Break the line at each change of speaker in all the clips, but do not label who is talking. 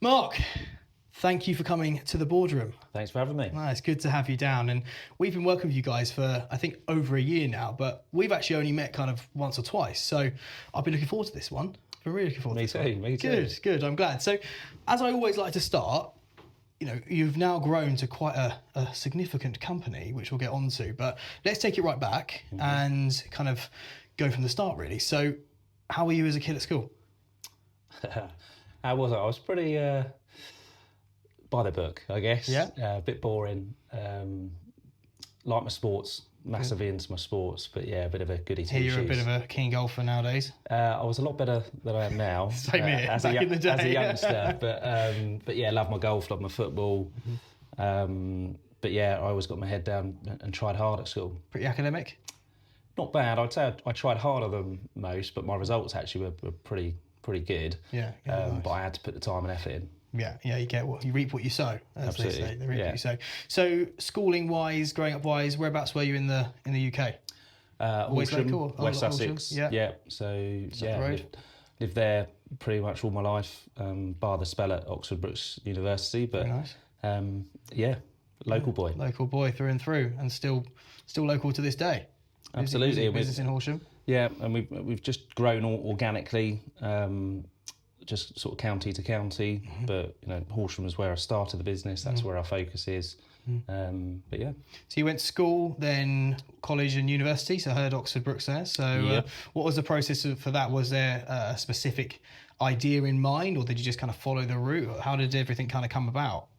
Mark, thank you for coming to the Boardroom.
Thanks for having me.
It's good to have you down. And we've been working with you guys for, I think, over a year now, but we've actually only met kind of once or twice. So I've been looking forward to this one. I've been really looking forward to this one.
Me too.
Good. I'm glad. So as I always like to start, you've now grown to quite a significant company, which we'll get onto, but let's take it right back and kind of go from the start, really. So how were you as a kid at school?
How was I? I was pretty by the book, I guess.
Yeah.
A bit boring. Like my sports, massively into my sports, but yeah, a bit of a goody two shoes.
You're a bit of a keen golfer nowadays.
I was a lot better than I am now.
Same here,
as
back in the day.
As a youngster, but yeah, love my golf, love my football. But yeah, I always got my head down and tried hard at school.
Pretty academic?
Not bad. I'd say I tried harder than most, but my results actually were pretty good.
Yeah.
Nice. But I had to put the time and effort in.
Yeah, you reap what you sow, as
Absolutely.
they say. They reap what you sow. So, schooling wise, growing up wise, whereabouts were you in the UK?
Always
local?
West
Horsham,
Sussex.
yeah.
So
the road.
lived there pretty much all my life, bar the spell at Oxford Brookes University. But
Very nice.
local boy.
Local boy through and through, and still local to this day.
Absolutely.
Business in Horsham.
Yeah, and we've just grown organically. Just sort of county to county, but Horsham is where I started the business. That's where our focus is. But yeah.
So you went to school, then college and university. So I heard Oxford Brookes there. So what was the process for that? Was there a specific idea in mind, or did you just kind of follow the route? How did everything kind of come about?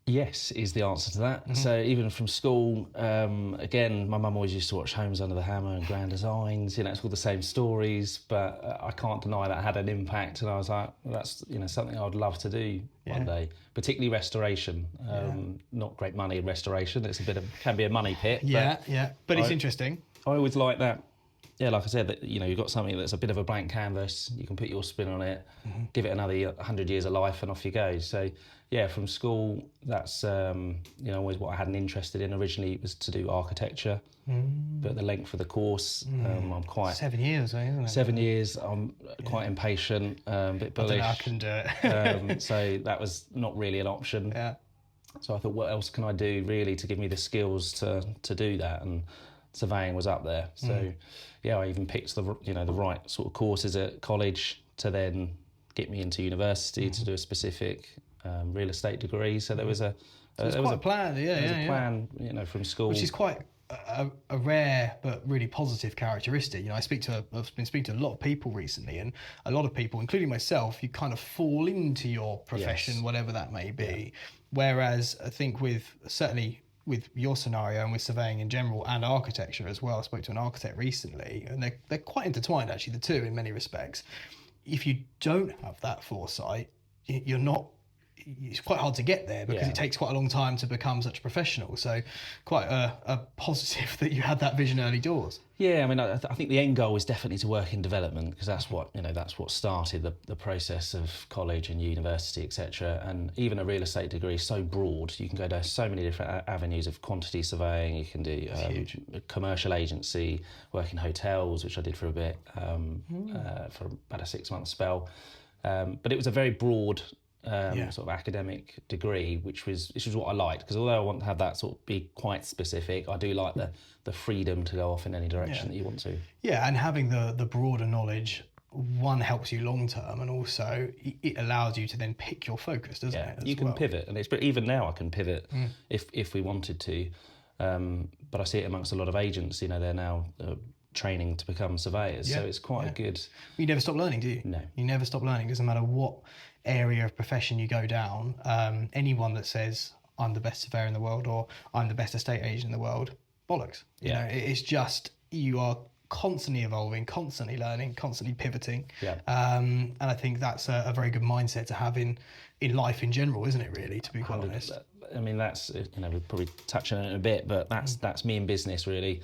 Yes, is the answer to that. So even from school, again, my mum always used to watch Homes Under the Hammer and Grand Designs. It's all the same stories, but I can't deny that had an impact. And I was like, well, that's something I would love to do one day, particularly restoration. Not great money in restoration. It's can be a money pit.
But it's interesting.
I always like that. Yeah, like I said, that you've got something that's a bit of a blank canvas. You can put your spin on it, give it another 100 years of life, and off you go. So, yeah, from school, that's always what I had an interest in. Originally, was to do architecture, but the length of the course, I'm quite
7 years, isn't it?
7 years. I'm quite impatient, a bit bullish.
I can do it.
So that was not really an option.
Yeah.
So I thought, what else can I do really to give me the skills to do that? And surveying was up there. So I even picked the right sort of courses at college to then get me into university to do a specific real estate degree. So there was a
plan,
plan, from school,
which is quite a rare but really positive characteristic. I've been speaking to a lot of people recently, and a lot of people, including myself, you kind of fall into your profession, whatever that may be. Whereas I think certainly with your scenario and with surveying in general and architecture as well, I spoke to an architect recently, and they're quite intertwined actually, the two, in many respects. If you don't have that foresight, it's quite hard to get there because it takes quite a long time to become such a professional. So quite a positive that you had that vision early doors. Yeah,
I mean, I think the end goal is definitely to work in development, because that's what started the process of college and university, etc. And even a real estate degree is so broad. You can go down so many different avenues of quantity surveying. You can do a commercial agency, work in hotels, which I did for a bit, for about a 6-month spell. But it was a very broad sort of academic degree, which was what I liked, because although I want to have that sort of be quite specific, I do like the freedom to go off in any direction that you want to.
Yeah, and having the broader knowledge, one, helps you long term, and also it allows you to then pick your focus, doesn't it?
You can pivot, and even now I can pivot if we wanted to. But I see it amongst a lot of agents. They're now training to become surveyors, so it's quite a good.
You never stop learning, do you?
No,
you never stop learning. Doesn't matter what area of profession you go down. Anyone that says I'm the best surveyor in the world or I'm the best estate agent in the world, bollocks. It's just, you are constantly evolving, constantly learning, constantly pivoting. And I think that's a very good mindset to have in life in general, isn't it, really, to be quite honest?
I mean, that's, we'll probably touch on it in a bit, but that's me in business, really.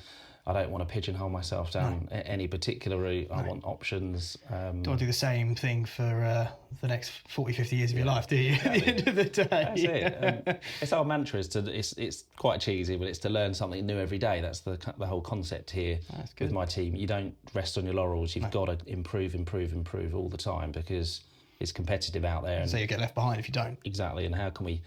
I don't want to pigeonhole myself down any particular route. I want options.
Don't want to do the same thing for the next 40, 50 years of your life, do you? Exactly. At the end of the day.
That's it. It's our mantra it's quite cheesy, but it's to learn something new every day. That's the whole concept here with my team. You don't rest on your laurels. You've got to improve all the time, because it's competitive out there. And
So you get left behind if you don't.
exactly. And how can we,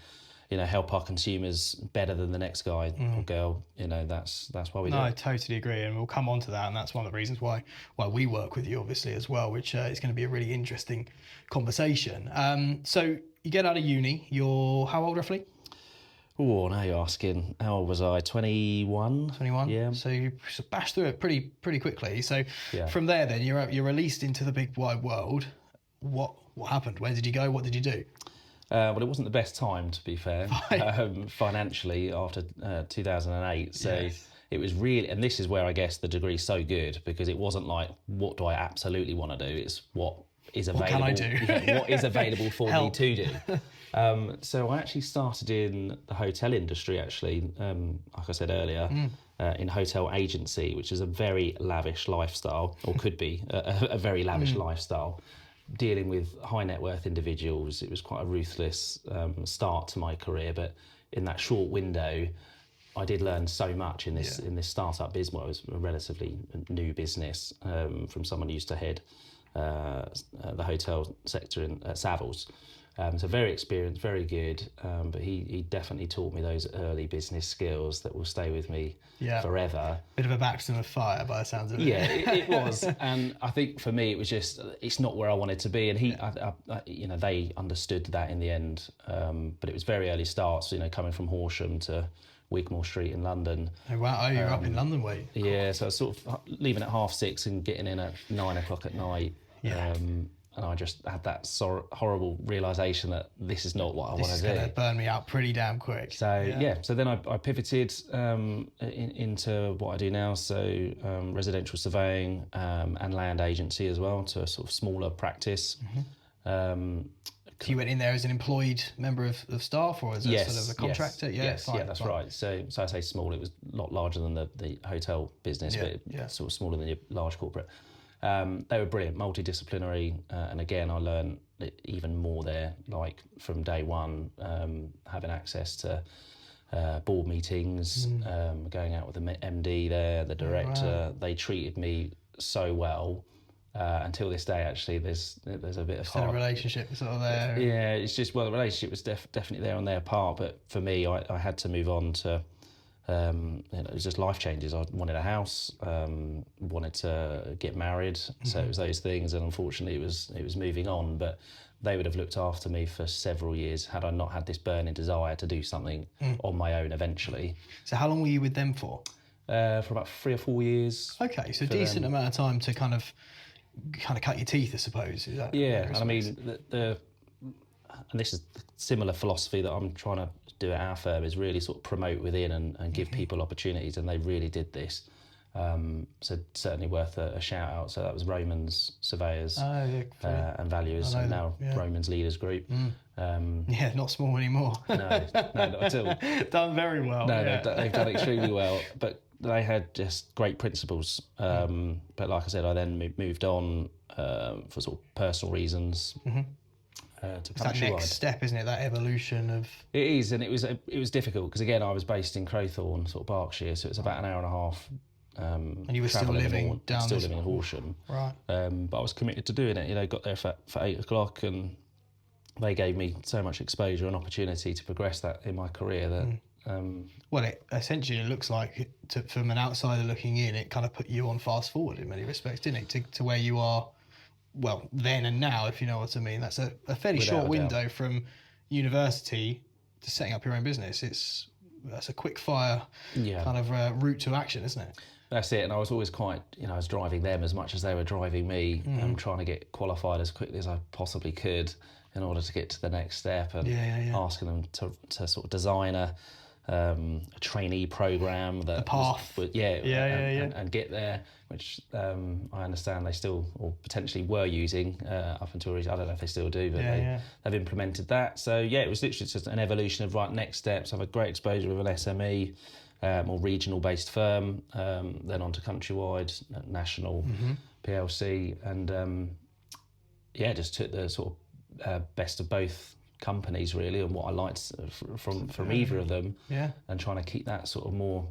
help our consumers better than the next guy or girl? That's why we do
No, I
it.
totally agree, and we'll come on to that, and that's one of the reasons why we work with you, obviously, as well, which is going to be a really interesting conversation. So you get out of uni, you're how old roughly?
Oh, now you're asking. How old was I? 21.
21.
Yeah.
So you bashed through it pretty quickly. So
Yeah.
from there, then you're released into the big wide world. What happened? Where did you go? What did you do?
Well, it wasn't the best time, to be fair, financially after 2008. So
Yes.
it was really, and this is where I guess the degree's so good, because it wasn't like, what do I absolutely want to do? It's what is available.
What can I do?
Yeah, what is available for me
Help.
to do? So I actually started in the hotel industry, actually, like I said earlier, in hotel agency, which is a very lavish lifestyle, or could be a very lavish lifestyle. Dealing with high net worth individuals, it was quite a ruthless start to my career. But in that short window, I did learn so much in this startup business. Well, it was a relatively new business from someone who used to head the hotel sector in Savills. So very experienced, very good, but he definitely taught me those early business skills that will stay with me forever.
Bit of a baptism of fire by the sounds of it.
Yeah, it was, and I think for me it was just it's not where I wanted to be, and they understood that in the end. But it was very early starts, coming from Horsham to Wigmore Street in London.
Oh wow! Oh, you're up in London, way.
Yeah, so I was sort of leaving at 6:30 and getting in at 9 o'clock at night.
Yeah.
And I just had that horrible realisation that this is not what I want
This is
to
going
do.
to burn me out pretty damn quick.
So so then I pivoted into what I do now. So residential surveying and land agency as well, to a sort of smaller practice.
So you went in there as an employed member of staff, or as a sort of a contractor?
Yes, that's right. So I say small. It was a lot larger than the hotel business, but sort of smaller than your large corporate. They were brilliant, multidisciplinary, and again, I learned even more there. Like from day one, having access to board meetings, going out with the MD there, the director. They treated me so well. Until this day, actually, there's a bit of
Still a relationship sort of there.
Yeah, it's just the relationship was definitely there on their part, but for me, I had to move on to. It was just life changes. I wanted a house, wanted to get married, so it was those things, and unfortunately, it was moving on. But they would have looked after me for several years had I not had this burning desire to do something on my own eventually.
So how long were you with them for?
For about 3 or 4 years.
Okay, so a decent amount of time to kind of cut your teeth, I suppose. Is that
and I mean and this is a similar philosophy that I'm trying to do at our firm, is really sort of promote within and give people opportunities, and they really did this. So certainly worth a shout out. So that was Roman's Surveyors and Valuers, and now Roman's Leaders Group.
Not small anymore.
No, not at all.
Done very well.
No, they've done extremely well, but they had just great principles. But like I said, I then moved on for sort of personal reasons. To
it's that next step, isn't it? That evolution of
it is, and it was difficult because again I was based in Crowthorne, sort of Berkshire, so it's about an hour and a half.
And you were still living
living in Horsham,
right?
But I was committed to doing it. Got there for 8 o'clock, and they gave me so much exposure and opportunity to progress that in my career that.
Well, it essentially looks like, from an outsider looking in, it kind of put you on fast forward in many respects, didn't it? To where you are. Well, then and now, if you know what I mean. That's a fairly short window from university to setting up your own business. That's a quick fire kind of route to action, isn't it?
That's it. And I was always quite, I was driving them as much as they were driving me, trying to get qualified as quickly as I possibly could in order to get to the next step, and asking them to sort of design a trainee program that
the path,
and get there, which I understand they still or potentially were using up until I don't know if they still do, but they've implemented that. So it was literally just an evolution of next steps. I've had great exposure with an SME, more regional based firm, then onto countrywide, national PLC, and just took the sort of best of both companies really, and what I liked from either of them, and trying to keep that sort of more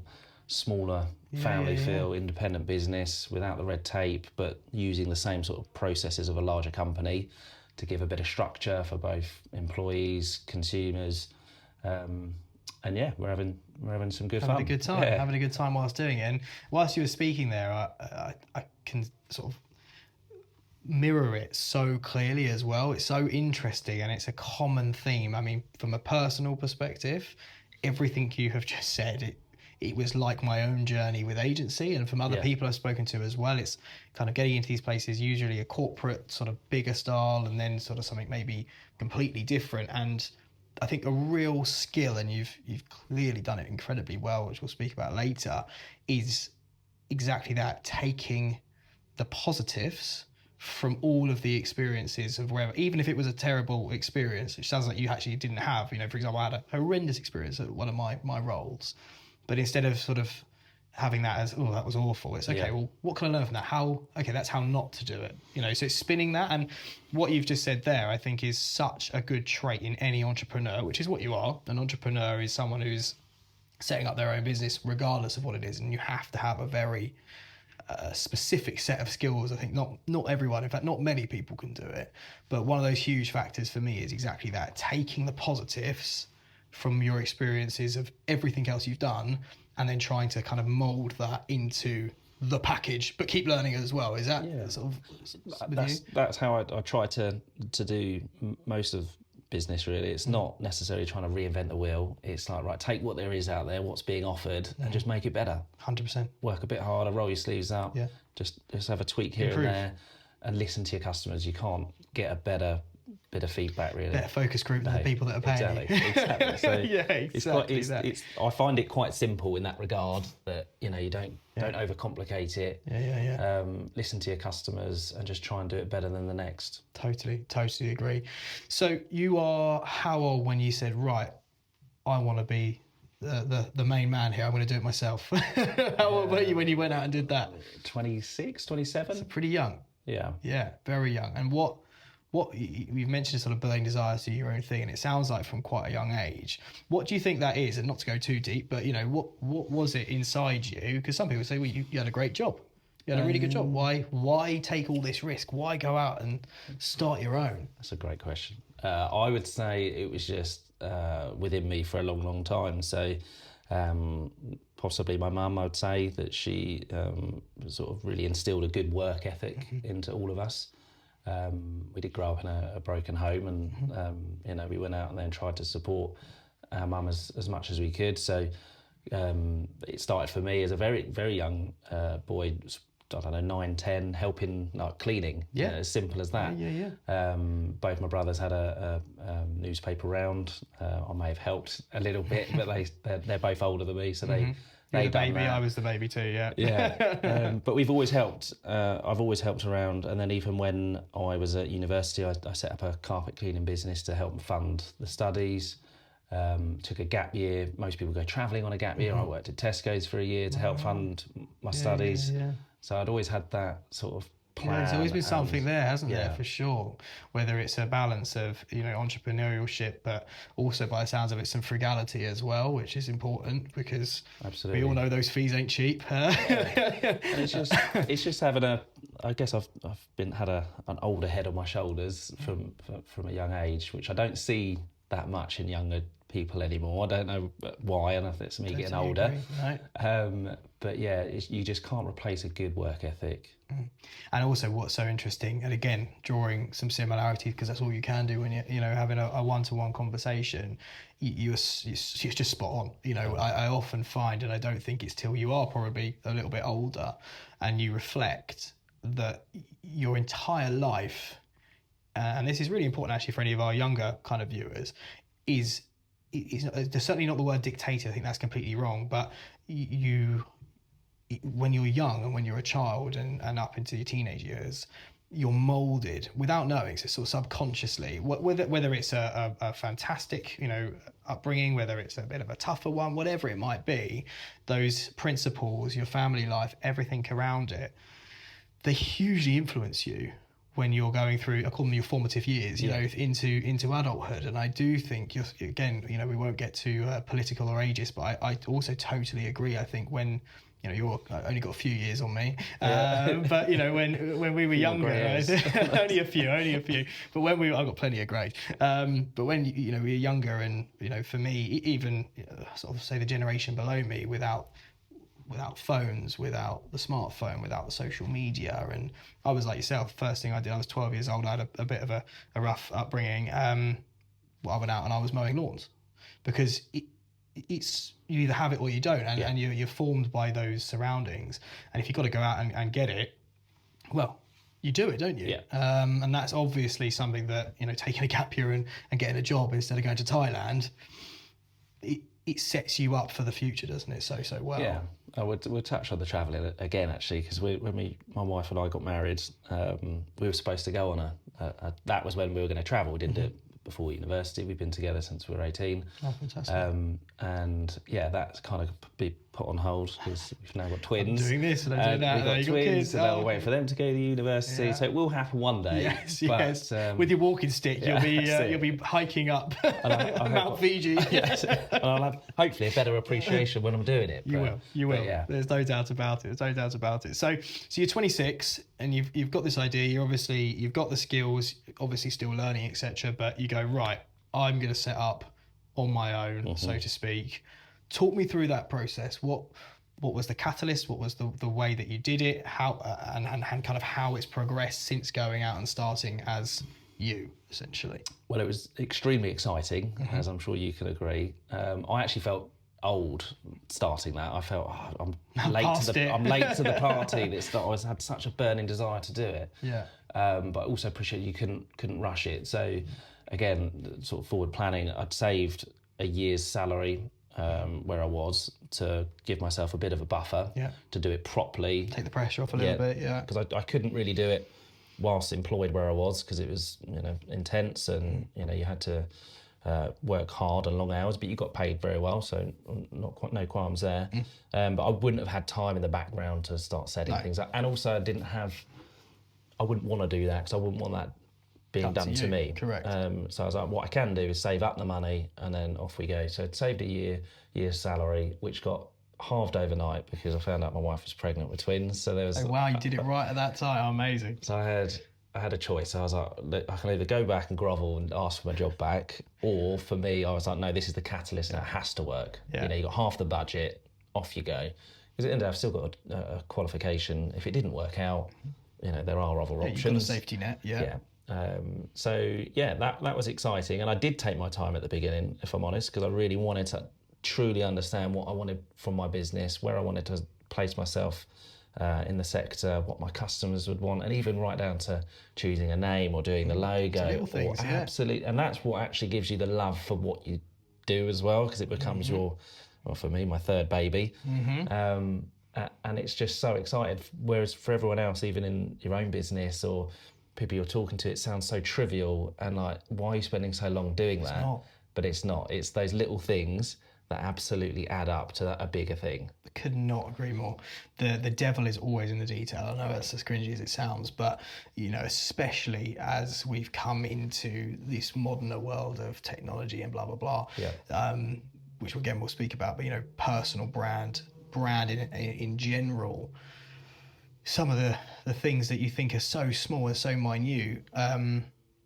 smaller family feel, independent business without the red tape, but using the same sort of processes of a larger company to give a bit of structure for both employees, consumers, and yeah, we're having some good fun.
Having a good time. Having a good time whilst doing it. And whilst you were speaking there, I can sort of mirror it so clearly as well. It's so interesting, and it's a common theme. I mean, from a personal perspective, everything you have just said, it was like my own journey with agency, and from other people I've spoken to as well, it's kind of getting into these places, usually a corporate sort of bigger style, and then sort of something maybe completely different. And I think a real skill, and you've clearly done it incredibly well, which we'll speak about later, is exactly that, taking the positives from all of the experiences of wherever, even if it was a terrible experience, which sounds like you actually didn't have. You know, for example, I had a horrendous experience at one of my roles, but instead of sort of having that as, oh, that was awful, it's okay, well, what can I learn from that? That's how not to do it. You know, so it's spinning that. And what you've just said there, I think, is such a good trait in any entrepreneur, which is what you are. An entrepreneur is someone who's setting up their own business regardless of what it is, and you have to have a very specific set of skills. I think not everyone, in fact not many people can do it, but one of those huge factors for me is exactly that, taking the positives from your experiences of everything else you've done and then trying to kind of mold that into the package, but keep learning as well. Is that sort of
that's how I try to do most of business, really. It's not necessarily trying to reinvent the wheel. It's like, right, take what there is out there, what's being offered, and just make it better.
100%.
Work a bit harder, roll your sleeves up, just have a tweak here and there, and listen to your customers. You can't get a better bit of feedback, really.
Better focus group than the people that are paying.
Exactly. So
it's
I find it quite simple in that regard, that, you know, you don't overcomplicate it. Listen to your customers and just try and do it better than the next.
Totally agree. So you are how old when you said, right, I want to be the main man here, I'm going to do it myself? How old were you when you went out and did that?
26, 27.
So pretty young. Yeah, very young. And what you've mentioned, sort of burning desires to your own thing, and it sounds like from quite a young age. What do you think that is? And not to go too deep, but, you know, what was it inside you? Because some people say, well, you had a great job. You had a really good job. Why take all this risk? Why go out and start your own?
That's a great question. I would say it was just within me for a long, long time. So possibly my mum, I would say that she sort of really instilled a good work ethic into all of us. We did grow up in a broken home, and you know, we went out and then tried to support our mum as much as we could. So it started for me as a very, very young boy, I don't know, 9, 10, helping, like, cleaning. As simple as that. Both my brothers had a newspaper round. I may have helped a little bit, but they're both older than me, so they
the baby. I was the baby too.
But we've always helped. I've always helped around, and then even when I was at university, I set up a carpet cleaning business to help fund the studies. Took a gap year. Most people go travelling on a gap year. I worked at Tesco's for a year to help fund my studies. So I'd always had that sort of plan.
There's always been something there, hasn't there, for sure. Whether it's a balance of, you know, entrepreneurship, but also, by the sounds of it, some frugality as well, which is important, because we all know those fees ain't cheap. And
it's just having I guess I've had an older head on my shoulders from a young age, which I don't see that much in younger people anymore. I don't know why, and if it's me getting older. But yeah, you just can't replace a good work ethic.
And also, what's so interesting, and again, drawing some similarities, because that's all you can do when you're having a one-to-one conversation, you're just spot on. You know, I often find, and I don't think it's till you are probably a little bit older and you reflect, that your entire life, and this is really important actually for any of our younger kind of viewers, is certainly not the word dictator. I think that's completely wrong. But when you're young and when you're a child and up into your teenage years, you're moulded without knowing, so sort of subconsciously, whether it's a fantastic, you know, upbringing, whether it's a bit of a tougher one, whatever it might be, those principles, your family life, everything around it, they hugely influence you when you're going through, I call them your formative years, you know, into adulthood. And I do think, again, you know, we won't get too political or ageist, but I also totally agree. I think when you're only got a few years on me, but when we were younger, only a few. But I've got plenty of grey. But when we were younger, and for me, even sort of say the generation below me, without phones, without the smartphone, without the social media, and I was like yourself. First thing I did, I was 12 years old. I had a bit of a rough upbringing. I went out and I was mowing lawns, because it's you either have it or you don't, and you're formed by those surroundings. And if you've got to go out and get it, well, you do it, don't you?
Yeah.
And that's obviously something that taking a gap year and getting a job instead of going to Thailand, it sets you up for the future, doesn't it? So well.
Yeah. We'll touch on the travelling again, actually, because when my wife and I got married, we were supposed to go on that was when we were going to travel. We didn't do it before university. We've been together since we were 18.
Oh, fantastic.
And that's kind of be put on hold because we've now got twins.
I'm doing this and I'm doing that.
We've got twins,
kids.
so we're waiting for them to go to university. Yeah. So it will happen one day.
Yes. With your walking stick, you'll be hiking up Mount Fiji.
Yes. And I'll have hopefully a better appreciation when I'm doing it.
You will. Yeah. There's no doubt about it. So you're 26 and you've got this idea. You've got the skills, obviously still learning, etc. But you go, right, I'm going to set up on my own, so to speak. Talk me through that process. What was the catalyst? What was the way that you did it? How and kind of how it's progressed since going out and starting as you, essentially?
Well, it was extremely exciting, as I'm sure you can agree. I actually felt old starting that. I felt I'm late to the party. I had such a burning desire to do it.
Yeah.
But I also appreciate you couldn't rush it. So again, sort of forward planning. I'd saved a year's salary where I was to give myself a bit of a buffer to do it properly.
Take the pressure off a little bit,
because I couldn't really do it whilst employed where I was, because it was intense, and you had to work hard and long hours, but you got paid very well, so no qualms there. But I wouldn't have had time in the background to start setting things up, and also I wouldn't want to do that because I wouldn't want that being done to me.
Correct.
So I was like, what I can do is save up the money and then off we go. So I'd saved a year's salary, which got halved overnight because I found out my wife was pregnant with twins. So there was.
Oh, wow, you did it right at that time. Oh, amazing.
So I had a choice. I was like, I can either go back and grovel and ask for my job back, or for me, I was like, no, this is the catalyst and it has to work. Yeah. You got half the budget, off you go. Because at the end of the day, I've still got a qualification. If it didn't work out, there are other options.
You've got a safety net,
Yeah. That was exciting, and I did take my time at the beginning, if I'm honest, because I really wanted to truly understand what I wanted from my business, where I wanted to place myself in the sector, what my customers would want, and even right down to choosing a name or doing the logo.
Little things,
absolutely, and that's what actually gives you the love for what you do as well, because it becomes for me, my third baby. And it's just so exciting. Whereas for everyone else, even in your own business or people you're talking to, it sounds so trivial and like, why are you spending so long doing that?
Not.
But it's not. It's those little things that absolutely add up to a bigger thing.
I could not agree more. The devil is always in the detail. I know that's as cringy as it sounds, but especially as we've come into this moderner world of technology and blah blah blah, which again we'll speak about. But personal brand in general. Some of the things that you think are so small and so minute,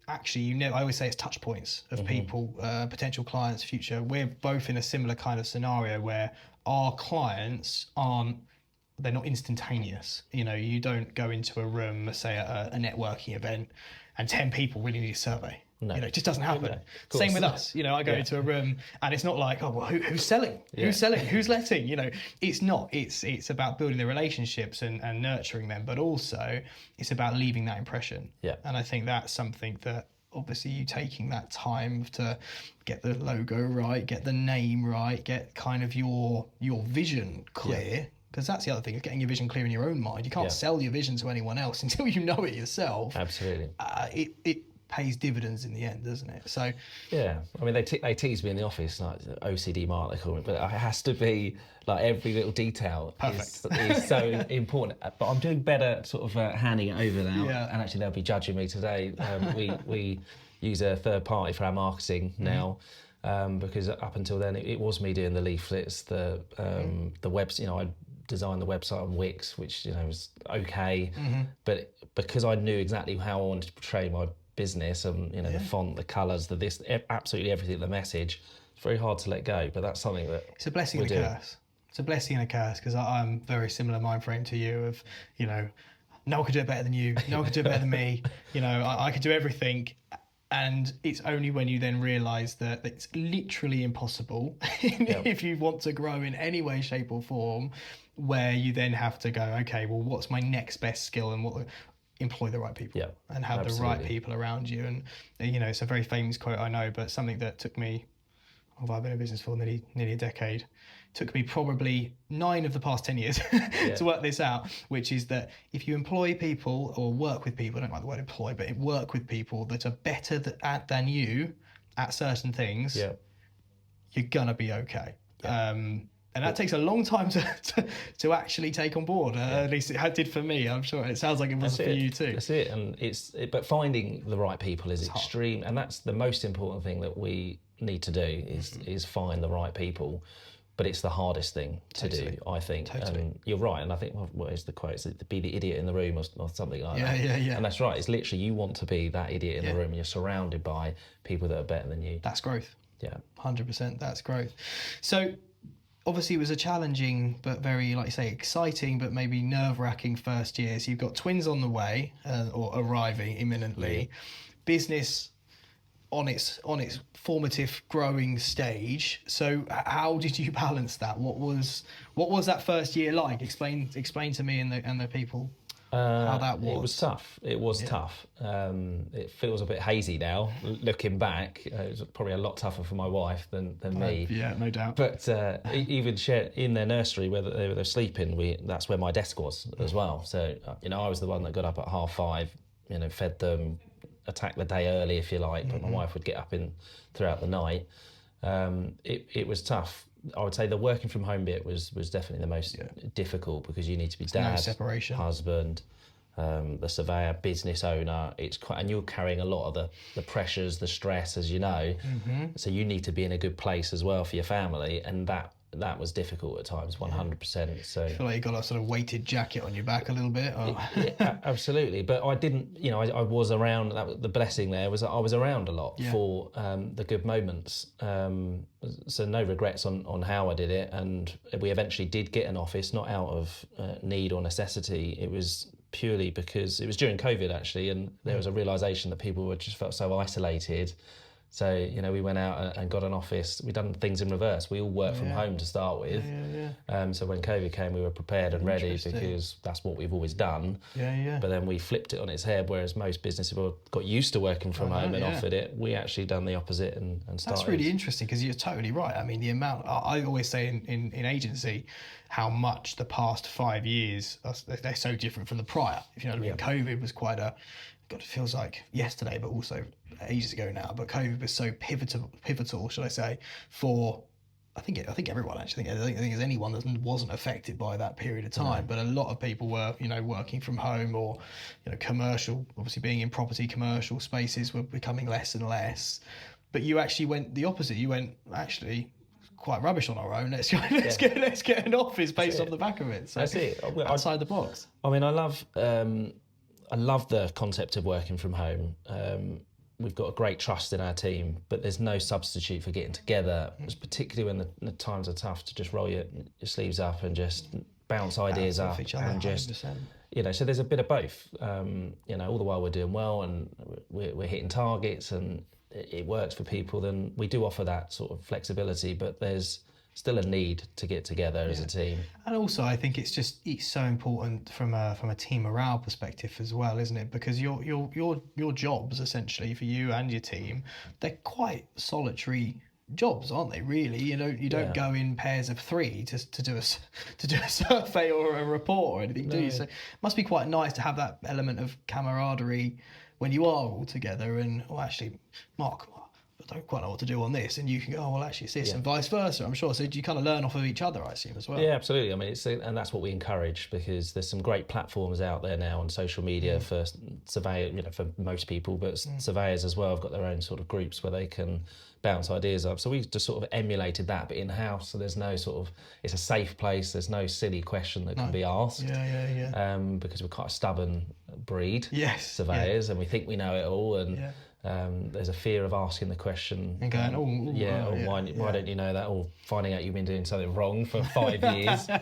actually, I always say it's touch points of people, potential clients, future. We're both in a similar kind of scenario where our clients they're not instantaneous. You don't go into a room, say a networking event, and 10 people really need a survey. No. It just doesn't happen. No, same with us. I go into a room and it's not like, oh, well, who's selling? Yeah. Who's selling? Who's letting? It's not. It's about building the relationships and nurturing them, but also it's about leaving that impression.
Yeah.
And I think that's something that obviously you taking that time to get the logo right, get the name right, get kind of your vision clear. Because that's the other thing, is getting your vision clear in your own mind. You can't sell your vision to anyone else until you know it yourself.
Absolutely.
It pays dividends in the end, doesn't it? So
yeah, I mean they tease me in the office, like OCD Mark they call me, but it has to be like every little detail is so important. But I'm doing better sort of handing it over now, and actually they'll be judging me today. We use a third party for our marketing now. Because up until then it was me doing the leaflets, the webs. I designed the website on Wix, which was okay, but because I knew exactly how I wanted to portray my business and the font, the colours, absolutely everything, the message, it's very hard to let go. But that's something that
it's a blessing and a curse. It's a blessing and a curse, because I'm very similar mind frame to you of, no one could do it better than you, no one could do it better than me, I could do everything. And it's only when you then realise that it's literally impossible if you want to grow in any way, shape or form, where you then have to go, okay, well, what's my next best skill, and employ the right people and have the right people around you. And, it's a very famous quote, I know, but something that took me, I've been in business for nearly a decade. Took me probably 9 of the past 10 years to work this out, which is that if you employ people or work with people, I don't like the word employ, but work with people that are better than you at certain things, you're going to be okay. And that takes a long time to actually take on board. At least it did for me. I'm sure it sounds like it was for you too.
That's it. And but finding the right people is extreme, and that's the most important thing that we need to do is find the right people. But it's the hardest thing to do, I think.
Totally.
You're right, and I think, what is the quote? Is it be the idiot in the room or something like that?
Yeah.
And that's right. It's literally, you want to be that idiot in the room, and you're surrounded by people that are better than you.
That's growth.
Yeah.
100%, that's growth. So, obviously it was a challenging but very, like you say, exciting but maybe nerve-wracking first year. So you've got twins on the way, or arriving imminently. Business on its formative growing stage. So how did you balance that? What was that first year like? Explain to me and the people how that was.
It was tough. It was tough. It feels a bit hazy now looking back. It was probably a lot tougher for my wife than me.
Yeah, no doubt.
But even in their nursery where they were sleeping, that's where my desk was as well. So I was the one that got up at 5:30, fed them, attack the day early if you like, but my wife would get up throughout the night. It was tough. I would say the working from home bit was definitely the most difficult, because you need to be dad,
separation,
husband, the surveyor, business owner. And you're carrying a lot of the pressures, the stress, as you know. So you need to be in a good place as well for your family, and that was difficult at times, 100%. So I
feel like you got a sort of weighted jacket on your back a little bit.
Yeah, absolutely. But I didn't, I was around. That was the blessing there, was that I was around a lot for the good moments. So no regrets on how I did it. And we eventually did get an office, not out of need or necessity. It was purely because it was during COVID actually, and there was a realisation that people just felt so isolated. So, we went out and got an office. We'd done things in reverse. We all worked from home to start with. So when COVID came, we were prepared and ready, because that's what we've always done. But then we flipped it on its head, whereas most business people got used to working from home and offered it. We actually done the opposite and started.
That's really interesting, because you're totally right. I mean, the amount, I always say in agency, how much the past 5 years, they're so different from the prior. If you know what I mean, COVID was quite God, it feels like yesterday, but also ages ago now. But COVID was so pivotal, should I say, for I think everyone actually. I think there's anyone that wasn't affected by that period of time. But a lot of people were, working from home, or, commercial. Obviously, being in property, commercial spaces were becoming less and less. But you actually went the opposite. You went, actually, quite rubbish on our own. Let's get an office based on the back of it. So
that's it.
Outside the box.
I mean, I love the concept of working from home. We've got a great trust in our team, but there's no substitute for getting together, particularly when the times are tough, to just roll your sleeves up and just bounce ideas up and just 100%. So there's a bit of both. All the while we're doing well and we're hitting targets and it works for people, then we do offer that sort of flexibility, but there's still a need to get together as a team.
And also, I think it's so important from a team morale perspective as well, isn't it? Because your jobs, essentially, for you and your team, they're quite solitary jobs, aren't they? Really, you don't go in pairs of 3 to do a survey or a report or anything, do you? So it must be quite nice to have that element of camaraderie when you are all together. And actually, Mark, I don't quite know what to do on this, and you can go, oh well, actually it's this,
Yeah.
and vice versa. I'm sure. So you kind of learn off of each other, I assume, as well.
Yeah, absolutely. I mean, and that's what we encourage, because there's some great platforms out there now on social media for surveyor, for most people, but surveyors as well have got their own sort of groups where they can bounce ideas up. So we just sort of emulated that, but in house. So there's no sort of, it's a safe place. There's no silly question that can be asked.
Yeah.
Because we're quite a stubborn breed,
Yes.
surveyors, and we think we know it all, and. There's a fear of asking the question
And going,
why don't you know that, or finding out you've been doing something wrong for 5 years. So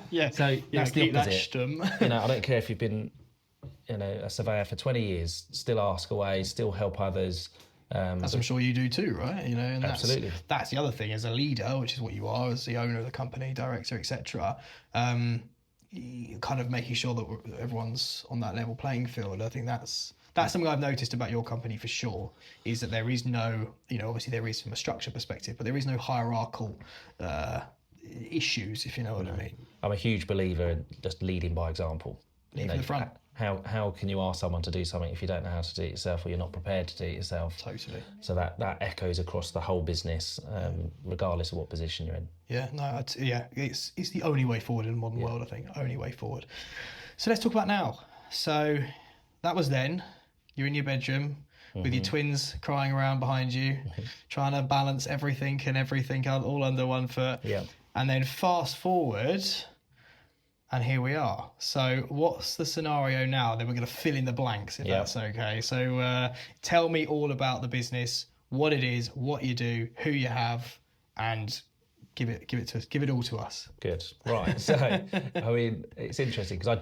that's the opposite. I don't care if you've been, a surveyor for 20 years, still ask away, still help others.
As I'm sure you do too, right? And
absolutely.
That's the other thing, as a leader, which is what you are, as the owner of the company, director, etc. Kind of making sure that everyone's on that level playing field. I think that's something I've noticed about your company for sure, is that there is no, obviously there is from a structure perspective, but there is no hierarchical issues, if you know what I mean.
I'm a huge believer in just leading by example.
Lead from the front.
How can you ask someone to do something if you don't know how to do it yourself, or you're not prepared to do it yourself?
Totally.
So that echoes across the whole business, regardless of what position you're in.
Yeah, no, it's the only way forward in the modern world, I think. Only way forward. So let's talk about now. So that was then. You're in your bedroom with your twins crying around behind you, trying to balance everything all under one foot.
Yeah.
And then fast forward, and here we are. So what's the scenario now? Then we're going to fill in the blanks, if that's okay. So tell me all about the business, what it is, what you do, who you have, and give it to us. Give it all to us.
Good. Right. So, I mean, it's interesting because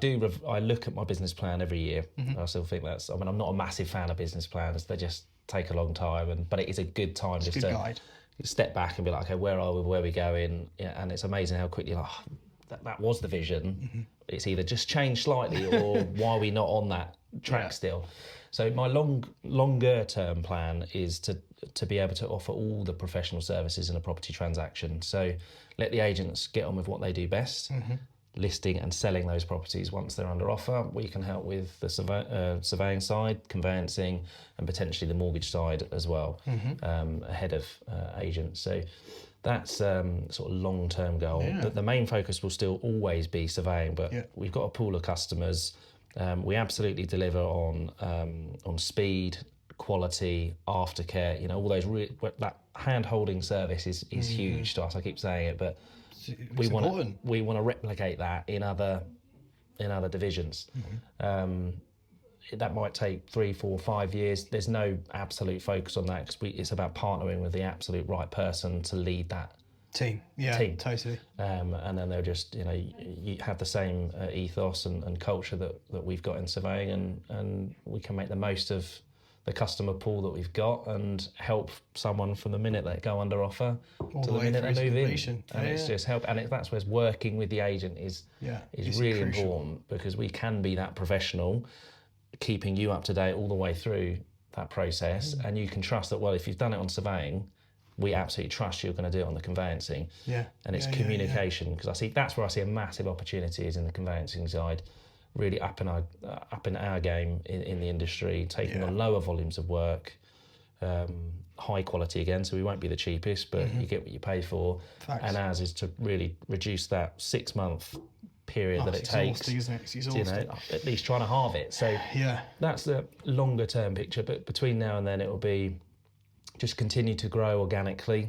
I look at my business plan every year. I still think I'm not a massive fan of business plans. They just take a long time, but it is a good time just to
guide.
Step back and be like, okay, where are we? Where are we going? Yeah, and it's amazing how quickly that was the vision. It's either just changed slightly or why are we not on that track still? So my longer term plan is to be able to offer all the professional services in a property transaction. So let the agents get on with what they do best, listing and selling those properties once they're under offer. We can help with the surveying side, conveyancing, and potentially the mortgage side as well, ahead of agents. So that's sort of long-term goal. The main focus will still always be surveying, but we've got a pool of customers. We absolutely deliver on speed, quality, aftercare. All those that hand-holding service is huge to us. I keep saying it, but we want to replicate that in other divisions. That might take 3, 4, 5 years. There's no absolute focus on that because it's about partnering with the absolute right person to lead that
team. Totally.
And then they'll just, you have the same ethos and culture that we've got in surveying, and we can make the most of the customer pool that we've got and help someone from the minute they go under offer to the minute they move in. And it's just help. And that's where working with the agent is really important, because we can be that professional, keeping you up to date all the way through that process. And you can trust that, well, if you've done it on surveying, we absolutely trust you're going to do it on the conveyancing. And it's communication, because I see that's where I see a massive opportunity is in the conveyancing side, really up in our game in the industry, taking on lower volumes of work, high quality again, so we won't be the cheapest, but you get what you pay for. Facts. And ours is to really reduce that 6-month period that it takes.
Isn't it? It's exhausting.
At least trying to halve it. So that's the longer term picture, but between now and then it will be just continue to grow organically.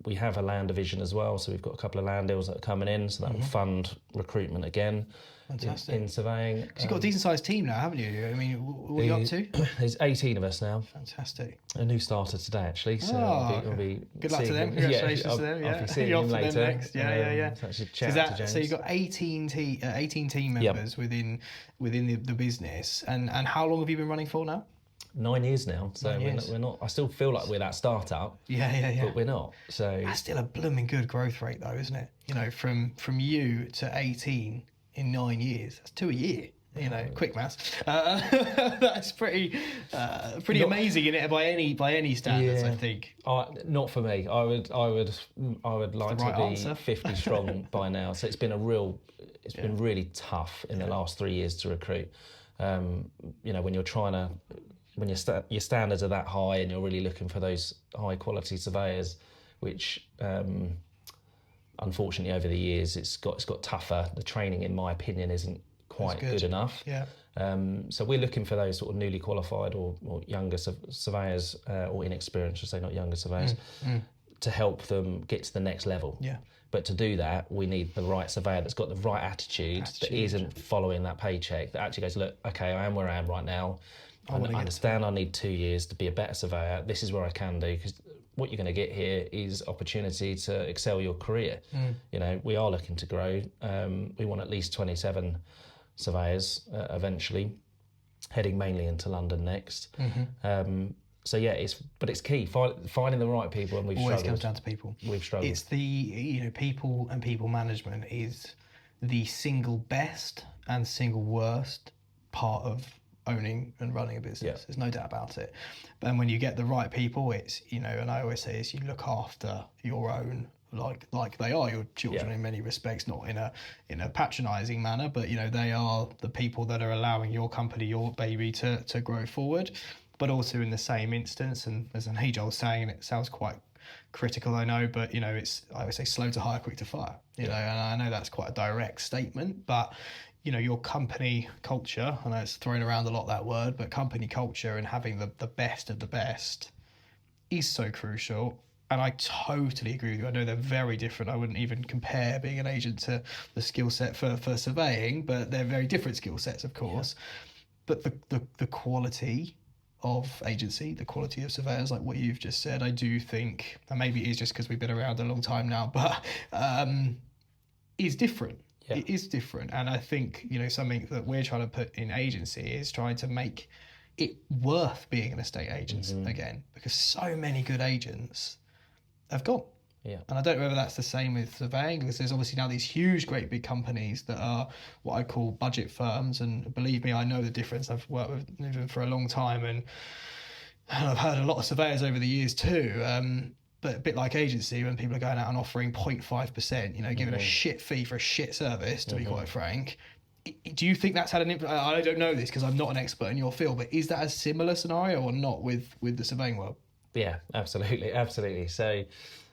We have a land division as well, so we've got a couple of land deals that are coming in, so that will fund recruitment again.
Fantastic.
In surveying.
Because you've got a decent sized team now, haven't you? I mean, what are you up to?
There's 18 of us now.
Fantastic.
A new starter today, actually. So I'll be
good luck to them. Congratulations to them.
I'll be seeing them later.
Next. So you've got 18 team members within the business, and how long have you been running for now?
9 years now, so we're not. I still feel like we're that startup. But we're not. So
that's still a blooming good growth rate, though, isn't it? From you to 18 in 9 years. That's 2 a year. Quick maths. That's pretty amazing in it by any standards. I think.
Not for me. I would like to be
answer.
50 strong by now. So it's been been really tough in the last 3 years to recruit. When you're trying to when your standards are that high and you're really looking for those high quality surveyors, which unfortunately over the years it's got tougher. The training, in my opinion, isn't quite good enough.
Yeah.
So we're looking for those sort of newly qualified or younger surveyors, or inexperienced, I should say, not younger surveyors, to help them get to the next level.
Yeah.
But to do that, we need the right surveyor that's got the right attitude. That isn't following that paycheck, that actually goes, look, okay, I am where I am right now. I understand I need 2 years to be a better surveyor. This is where I can do, because what you're going to get here is opportunity to excel your career. You know, we are looking to grow. We want at least 27 surveyors eventually, heading mainly into London next. So yeah, it's key finding the right people, and we've
always
struggled.
comes down to people.
We've struggled.
It's the people and people management is the single best and single worst part of owning and running a business. There's no doubt about it. And when you get the right people, it's and I always say is you look after your own like they are your children in many respects, not in a patronising manner, but they are the people that are allowing your company, your baby to grow forward. But also in the same instance, and as Nigel was saying, and it sounds quite critical, I know, but it's, I always say, slow to hire, quick to fire. And I know that's quite a direct statement, but your company culture, I know it's thrown around a lot, that word, but company culture and having the best of the best is so crucial. And I totally agree with you. I know they're very different. I wouldn't even compare being an agent to the skill set for surveying, but they're very different skill sets, of course. But the quality of agency, the quality of surveyors, like what you've just said, I do think, and maybe it is just because we've been around a long time now, but is different. Yeah. It is different. And I think, something that we're trying to put in agency is trying to make it worth being an estate agent again, because so many good agents have gone.
Yeah.
And I don't know whether that's the same with surveying, because there's obviously now these huge, great big companies that are what I call budget firms. And believe me, I know the difference. I've worked with Nuven for a long time, and I've heard a lot of surveyors over the years too. But a bit like agency, when people are going out and offering 0.5%, giving a shit fee for a shit service, to be quite frank. Do you think that's had an impact? I don't know this because I'm not an expert in your field, but is that a similar scenario or not with the surveying world?
Yeah, absolutely. So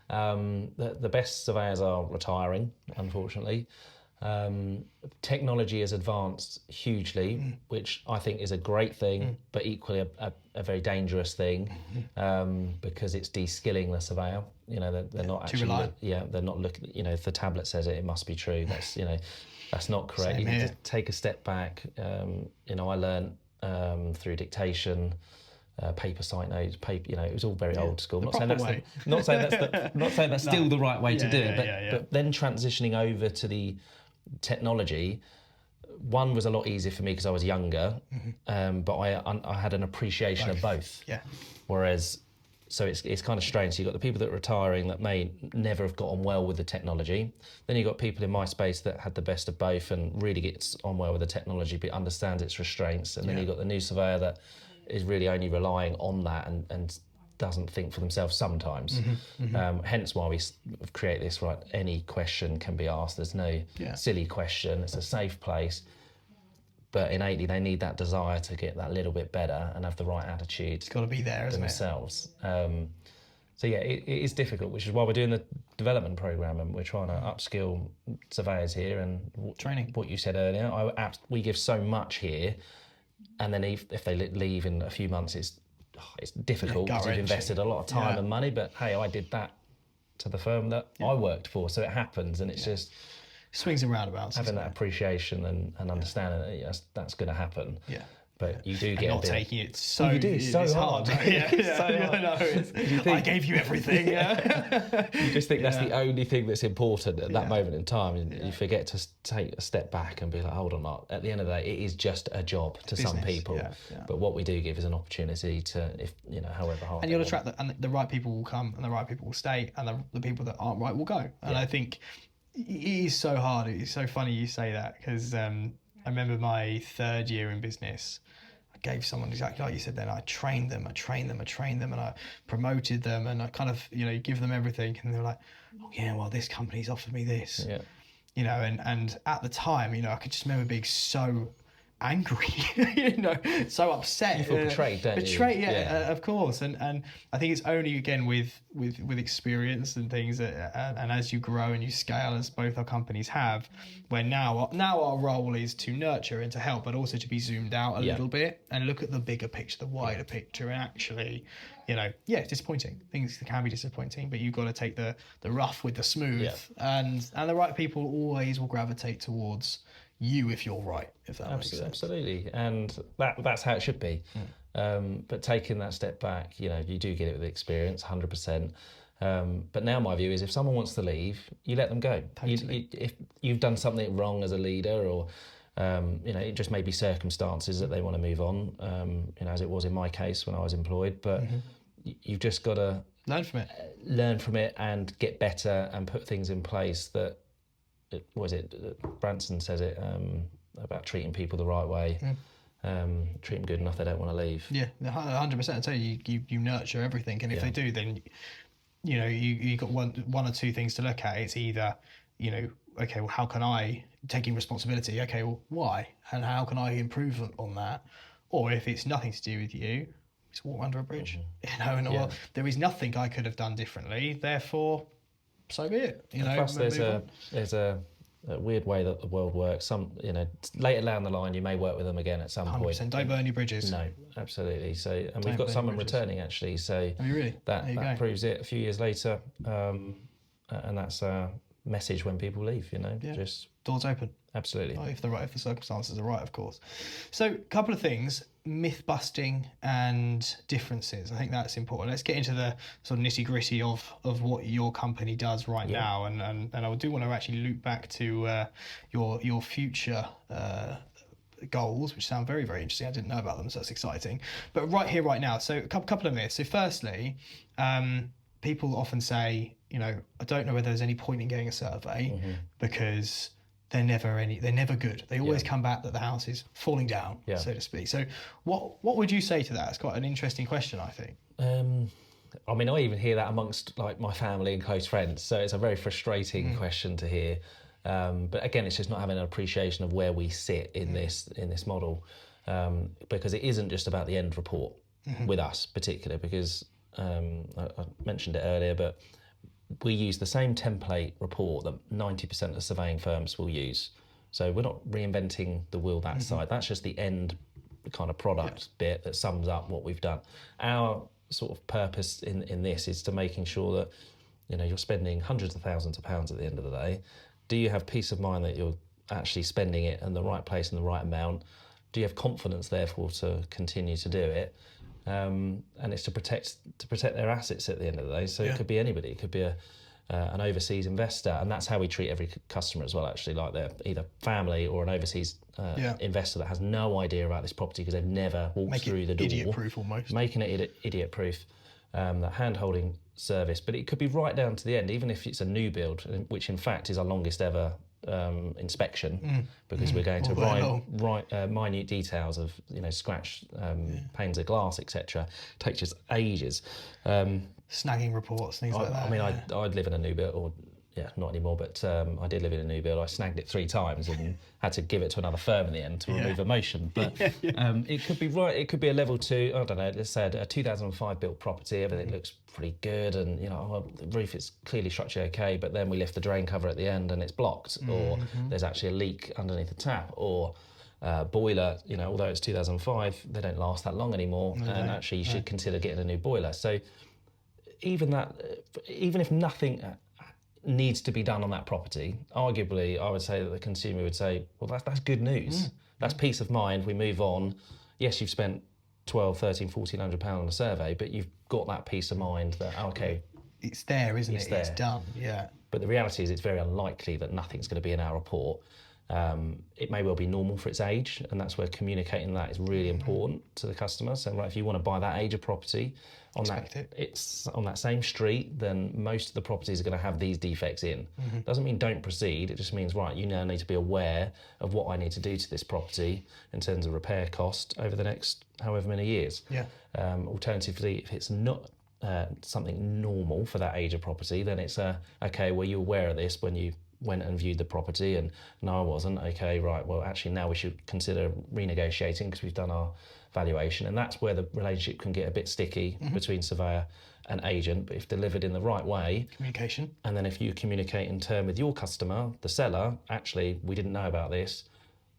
the best surveyors are retiring, unfortunately. Technology has advanced hugely, which I think is a great thing, but equally a very dangerous thing, because it's de-skilling the surveyor. They're not actually, they're not looking. If the tablet says it, it must be true. That's that's not correct. You need to take a step back. I learned through dictation. Paper site notes, it was all very old school. Not saying that's still the right way to do it, but then transitioning over to the technology, one was a lot easier for me because I was younger, but I had an appreciation of both. Yeah. Whereas, so it's kind of strange. So you've got the people that are retiring that may never have got on well with the technology. Then you've got people in my space that had the best of both and really gets on well with the technology, but understands its restraints. And then you've got the new surveyor that is really only relying on that and doesn't think for themselves sometimes. Hence why we create this, right? Any question can be asked. There's no silly question. It's a safe place. But innately, they need that desire to get that little bit better and have the right attitude. It's
got to be there, isn't
themselves. So yeah, it is difficult, which is why we're doing the development program, and we're trying to upskill surveyors here and
training.
What you said earlier, we give so much here. And then if they leave in a few months, it's difficult because you've invested a lot of time and money. But hey, I did that to the firm that I worked for, so it happens, and it's just
swings and roundabouts.
Having that appreciation and understanding that that's going to happen. Yeah. But you do get
not taking it so.
You do. It's so hard.
So hard. I gave you everything.
You just think that's the only thing that's important at that moment in time, and you forget to take a step back and be like, hold on, at the end of the day, it is just a job to some people. But what we do give is an opportunity to, however hard.
And you'll attract and the right people will come, and the right people will stay, and the people that aren't right will go. And I think it is so hard. It's so funny you say that, because I remember my third year in business. Gave someone exactly like you said then. I trained them, and I promoted them, and I kind of, give them everything, and they're like, oh yeah, well, this company's offered me this. And at the time, I could just remember being so angry, so upset.
You feel betrayed, don't you?
Betrayed, yeah. Of course. And I think it's only, again, with experience and things, and as you grow and you scale, as both our companies have, where now our role is to nurture and to help, but also to be zoomed out a little bit and look at the bigger picture, the wider picture, and actually, it's disappointing. Things can be disappointing, but you've got to take the rough with the smooth, and the right people always will gravitate towards you if you're right, if that makes sense.
Absolutely, and that's how it should be. But taking that step back, you do get it with experience, 100%. But now my view is, if someone wants to leave, you let them go.
Totally.
If you've done something wrong as a leader, or it just may be circumstances that they want to move on, as it was in my case when I was employed. But you've just got to learn from it and get better and put things in place that. Branson says it about treating people the right way. Treat them good enough, they don't want to leave. Yeah,
100%. I tell you, you nurture everything, and if they do, then you got one or two things to look at. It's either okay, well, how can I, taking responsibility? Okay, well, why, and how can I improve on that? Or if it's nothing to do with you, it's walk under a bridge. Well, there is nothing I could have done differently. Therefore, so be it.
Plus, there's a weird way that the world works. Later down the line, you may work with them again at some 100%.
Point. Don't burn your bridges.
No, absolutely. So, and we've got someone returning actually. So,
really?
that proves it. A few years later, and that's a message when people leave. Just
doors open.
Absolutely.
If the circumstances are right, of course. So, a couple of things: myth busting and differences. I think that's important. Let's get into the sort of nitty gritty of what your company does right now, and I do want to actually loop back to your future goals, which sound very, very interesting. I didn't know about them, so that's exciting. But right here, right now. So, a couple of myths. So, firstly, people often say, I don't know whether there's any point in getting a survey because they're never good. They always come back that the house is falling down, so to speak. So what would you say to that? It's quite an interesting question, I think.
I even hear that amongst like my family and close friends. So it's a very frustrating question to hear. But again, it's just not having an appreciation of where we sit in this model, because it isn't just about the end report with us particular, because I mentioned it earlier, but we use the same template report that 90% of surveying firms will use. So we're not reinventing the wheel that side. That's just the end kind of product bit that sums up what we've done. Our sort of purpose in this is to making sure that you're spending hundreds of thousands of pounds at the end of the day. Do you have peace of mind that you're actually spending it in the right place and the right amount? Do you have confidence, therefore, to continue to do it? And it's to protect their assets at the end of the day. So it could be anybody. It could be an overseas investor, and that's how we treat every customer as well. Actually, like they're either family or an overseas investor that has no idea about this property because they've never walked through the door.
Idiot-proof almost.
Making it idiot-proof. That hand-holding service, but it could be right down to the end, even if it's a new build, which in fact is our longest ever inspection, because we're going to write minute details of scratch panes of glass, etc. Takes just ages.
Snagging reports, things like that.
I'd live in a new build, or not anymore, but I did live in a new build. I snagged it 3 times and had to give it to another firm in the end to remove a motion. But it could be right. It could be a level 2. I don't know. Let's say a 2005 built property. Everything looks pretty good, and the roof is clearly structurally okay. But then we lift the drain cover at the end and it's blocked, or there's actually a leak underneath the tap, or boiler. Although it's 2005, they don't last that long anymore, and actually you should consider getting a new boiler. So even if nothing needs to be done on that property, arguably I would say that the consumer would say, well, that's good news. That's peace of mind. We move on. Yes, you've spent 12, 13, 1400 pounds on a survey, but you've got that peace of mind that, okay,
it's there, isn't it? It's done.
But the reality is it's very unlikely that nothing's going to be in our report. It may well be normal for its age, and that's where communicating that is really important to the customer. So if you want to buy that age of property it's on that same street, then most of the properties are going to have these defects in. Doesn't mean don't proceed. It just means, right, you now need to be aware of what I need to do to this property in terms of repair cost over the next however many years. Alternatively, if it's not something normal for that age of property, then it's okay, well, you're aware of this when you went and viewed the property and no, I wasn't. Okay, right, well, actually now we should consider renegotiating because we've done our valuation. And that's where the relationship can get a bit sticky between surveyor and agent. But if delivered in the right way,
communication,
and then if you communicate in turn with your customer, the seller, actually, we didn't know about this.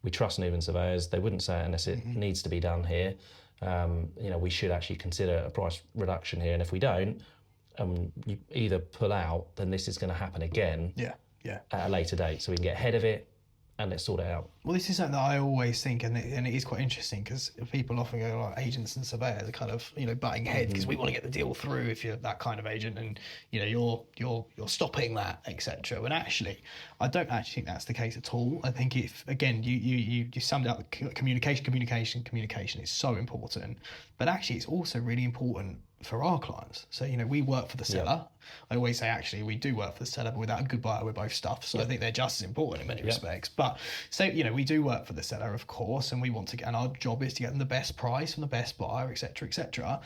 We trust Nuven Surveyors. They wouldn't say it unless it needs to be done here. We should actually consider a price reduction here. And if we don't, you either pull out, then this is going to happen again at a later date. So we can get ahead of it and let's sort it out.
Well, this is something that I always think, and it is quite interesting because people often go, like, agents and surveyors are kind of, butting heads because we want to get the deal through if you're that kind of agent, and you're stopping that, etc. When actually, I don't actually think that's the case at all. I think if, again, you summed up communication is so important, but actually it's also really important for our clients. So, we work for the seller. I always say, actually, we do work for the seller, but without a good buyer, we're both stuffed. So I think they're just as important in many respects. But so, we do work for the seller, of course, and we want to get, and our job is to get them the best price from the best buyer, etc., etc.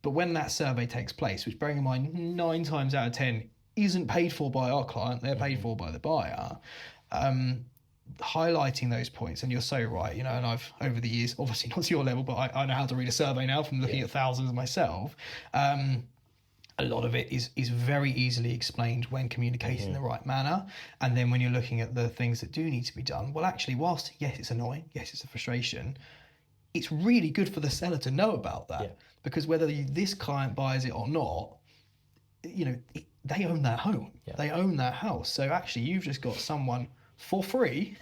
But when that survey takes place, which, bearing in mind, 9 times out of 10 isn't paid for by our client, they're paid for by the buyer. Highlighting those points, and you're so right, and I've, over the years, obviously not to your level, but I know how to read a survey now from looking at thousands myself. A lot of it is very easily explained when communicated in the right manner. And then when you're looking at the things that do need to be done, well, actually, whilst, yes, it's annoying, yes, it's a frustration, it's really good for the seller to know about that. Because whether this client buys it or not, they own that home. They own that house. So actually, you've just got someone for free,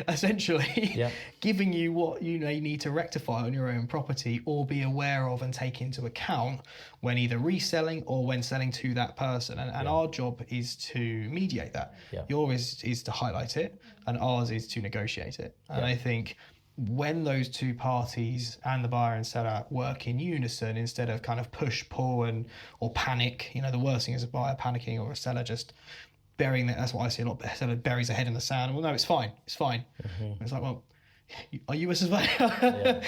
essentially, giving you what you need to rectify on your own property or be aware of and take into account when either reselling or when selling to that person. And our job is to mediate that. Yours is to highlight it, and ours is to negotiate it. And I think when those two parties and the buyer and seller work in unison instead of kind of push, pull, or panic, the worst thing is a buyer panicking or a seller just burying that. That's what I see a lot. The seller buries their head in the sand. Well, no, it's fine. It's fine. It's like, well, are you a surveyor?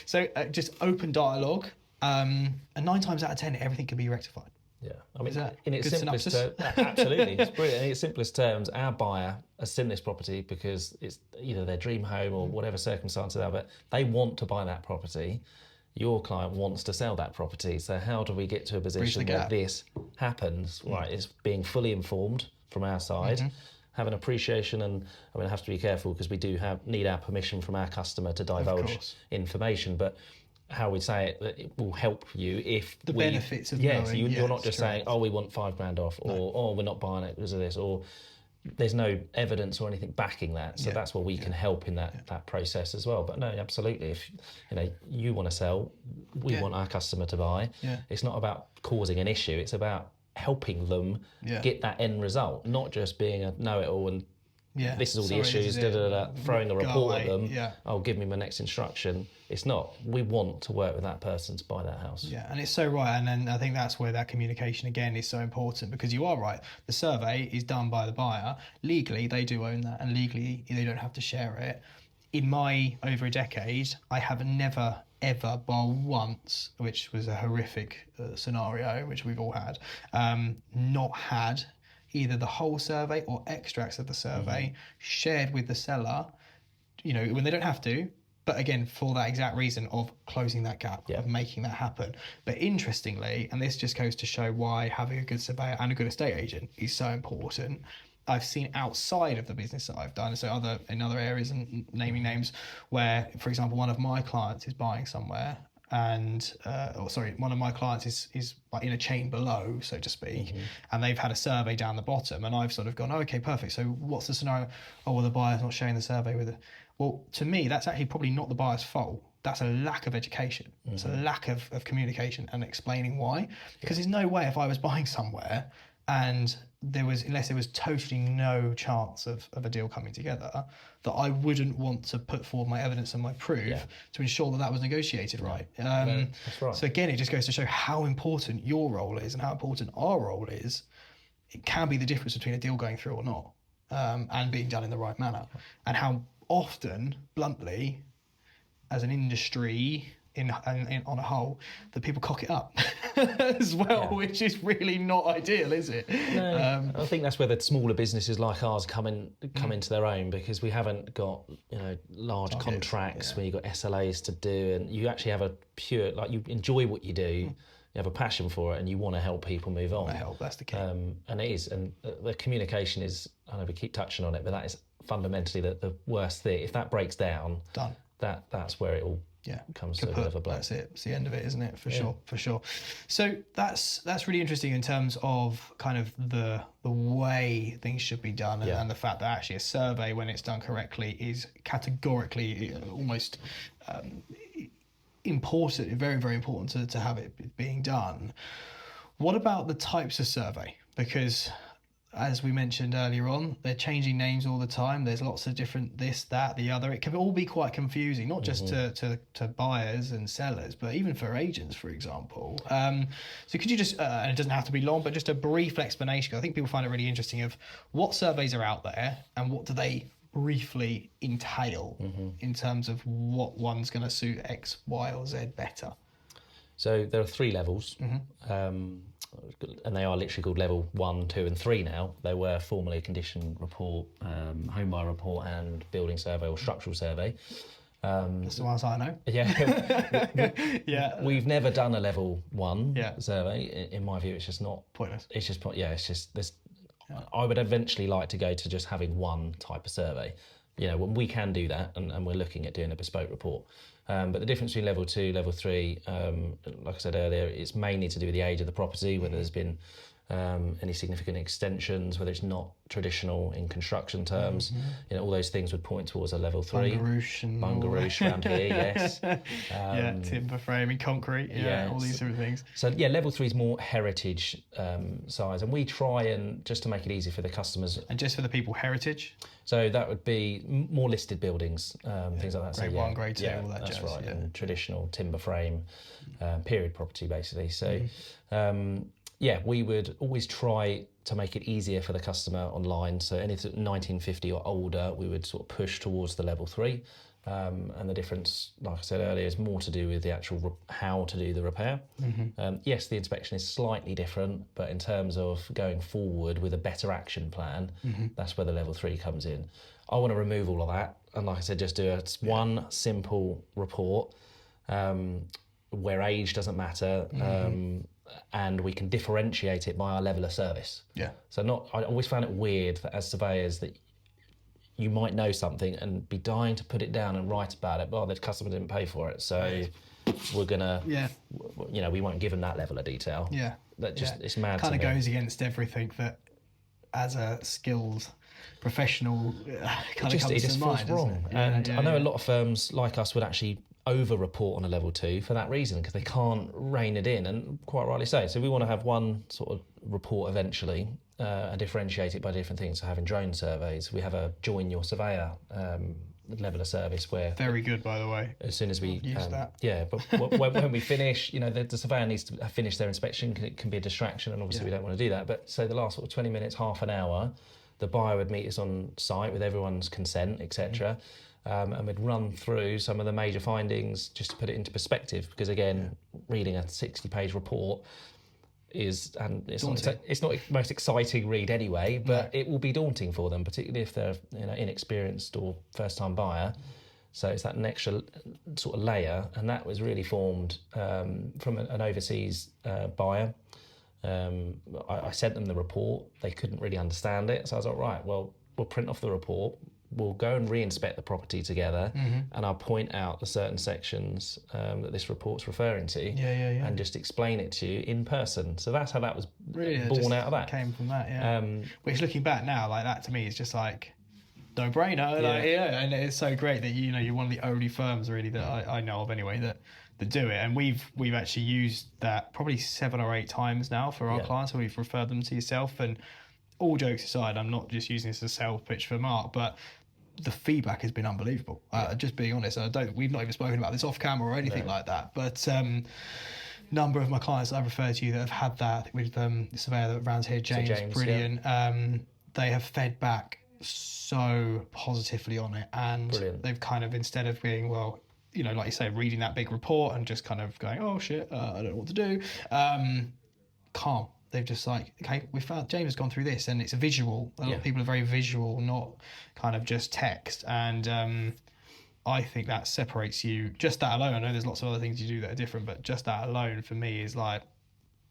So just open dialogue. And 9 times out of 10, everything can be rectified.
Yeah, I mean,
that
in its
good
simplest terms, absolutely, it's brilliant. In its simplest terms, our buyer has seen this property because it's either their dream home or whatever circumstances are, but they want to buy that property. Your client wants to sell that property. So how do we get to a position where this happens? Right, it's being fully informed from our side, have an appreciation, and I mean, I have to be careful because we do need our permission from our customer to divulge information, but how we say it will help you if
the benefits of knowing.
You're not just saying, oh, we want $5,000 off, or oh, we're not buying it because of this, or there's no evidence or anything backing that. So that's where we can help in that process as well. But no, absolutely. If you want to sell, we want our customer to buy. It's not about causing an issue. It's about helping them get that end result, not just being a know-it-all and this is all the issues, throwing a report at them. Oh, give me my next instruction. It's not. We want to work with that person to buy that house. Yeah,
and it's so right. And then I think that's where that communication again is so important, because you are right. The survey is done by the buyer. Legally, they do own that, and legally, they don't have to share it. In my over a decade, I have never, ever, bar once, which was a horrific scenario, which we've all had, not had either the whole survey or extracts of the survey shared with the seller, when they don't have to, but again, for that exact reason of closing that gap, of making that happen. But interestingly, and this just goes to show why having a good surveyor and a good estate agent is so important, I've seen outside of the business that I've done, so in other areas, and naming names, where, for example, one of my clients is buying somewhere, and one of my clients is like in a chain below, so to speak, and they've had a survey down the bottom, and I've sort of gone, okay, perfect. So what's the scenario? Oh, well, the buyer's not sharing the survey with it. Well, to me, that's actually probably not the buyer's fault. That's a lack of education. It's a lack of communication and explaining why. Because there's no way if I was buying somewhere and unless there was totally no chance of a deal coming together, that I wouldn't want to put forward my evidence and my proof to ensure that was negotiated right.
That's right.
So again, it just goes to show how important your role is and how important our role is. It can be the difference between a deal going through or not, and being done in the right manner. And how often, bluntly, as an industry, on a whole, that people cock it up as well, which is really not ideal, is it?
No, I think that's where the smaller businesses like ours come into their own, because we haven't got large contracts where you've got SLAs to do, and you actually have a pure, like, you enjoy what you do, you have a passion for it, and you want to help people move on.
That's the key.
And it is, and the communication is, I know we keep touching on it, but that is fundamentally the worst thing. If that breaks down, done. That's where it all comes to a bit of a blow.
That's it. It's the end of it, isn't it? For sure. So that's really interesting in terms of kind of the way things should be done, and the fact that actually a survey, when it's done correctly, is categorically almost important, very, very important to have it being done. What about the types of survey? Because as we mentioned earlier on, they're changing names all the time. There's lots of different this, that, the other. It can all be quite confusing, not just to buyers and sellers, but even for agents, for example. So could you just, and it doesn't have to be long, but just a brief explanation, 'cause I think people find it really interesting, of what surveys are out there and what do they briefly entail in terms of what one's going to suit X, Y, or Z better.
So there are 3 levels, and they are literally called level 1, 2 and 3 now. They were formerly a condition report, home buyer report and building survey or structural survey.
That's the ones I know.
Yeah. We've never done a level 1 survey. In my view, it's just not...
Pointless.
It's just... I would eventually like to go to just having one type of survey. When we can do that, and we're looking at doing a bespoke report. But the difference between level 2, level 3, like I said earlier, it's mainly to do with the age of the property, whether there's been any significant extensions, whether it's not traditional in construction terms. All those things would point towards a level 3. Bungaroosh around here, yes.
Timber framing, concrete, all these sort of things.
So level 3 is more heritage size, and we try and, just to make it easy for the customers.
And just for the people, heritage?
So that would be more listed buildings, things like that.
Grade 1, grade 2, all that
jazz. That's right,
yeah.
And traditional timber frame, period property, basically. So, we would always try to make it easier for the customer online. So anything 1950 or older, we would sort of push towards the level 3. And the difference, like I said earlier, is more to do with the actual how to do the repair. Yes, the inspection is slightly different, but in terms of going forward with a better action plan, that's where the level 3 comes in. I want to remove all of that, and like I said, just do one simple report where age doesn't matter, and we can differentiate it by our level of service. So I always found it weird that as surveyors that you might know something and be dying to put it down and write about it, but the customer didn't pay for it, so we're gonna, we won't give them that level of detail. That just it's mad.
Kind of goes against everything that, as a skilled professional, kind of comes to mind.
Wrong. And I know a lot of firms like us would actually over-report on a level 2 for that reason, because they can't rein it in, and quite rightly so. So we want to have one sort of report eventually, and differentiate it by different things. So having drone surveys, we have a join your surveyor level of service where...
Very good, by the way.
As soon as we...
use that.
Yeah, but when we finish, the surveyor needs to have finished their inspection. It can be a distraction, and obviously we don't want to do that. But so the last sort of 20 minutes, half an hour, the buyer would meet us on site with everyone's consent, etc. And we'd run through some of the major findings just to put it into perspective, because again, reading a 60-page report it's not the most exciting read anyway, but it will be daunting for them, particularly if they're inexperienced or first-time buyer. So it's that next sort of layer, and that was really formed from an overseas buyer. I sent them the report. They couldn't really understand it, so I was like, right, well, we'll print off the report. We'll go and re-inspect the property together, and I'll point out the certain sections that this report's referring to, and just explain it to you in person. So that's how that was born out of that.
Came from that, Which, looking back now, like that to me is just like no-brainer, and it's so great that you're one of the only firms really that I know of anyway that do it, and we've actually used that probably 7 or 8 times now for our clients, so we've referred them to yourself. And all jokes aside, I'm not just using this as a sales pitch for Mark, but the feedback has been unbelievable. Just being honest, we've not even spoken about this off camera or anything like that. But number of my clients that I've referred to you that have had that with the surveyor that runs here, James, brilliant. They have fed back so positively on it, and they've kind of, instead of being, well, you know, like you say, reading that big report and just kind of going, oh shit, I don't know what to do. Calm. They've just like, okay, we found James has gone through this, and it's a visual. A lot of people are very visual, not kind of just text. And I think that separates you. Just that alone, I know there's lots of other things you do that are different, but just that alone for me is like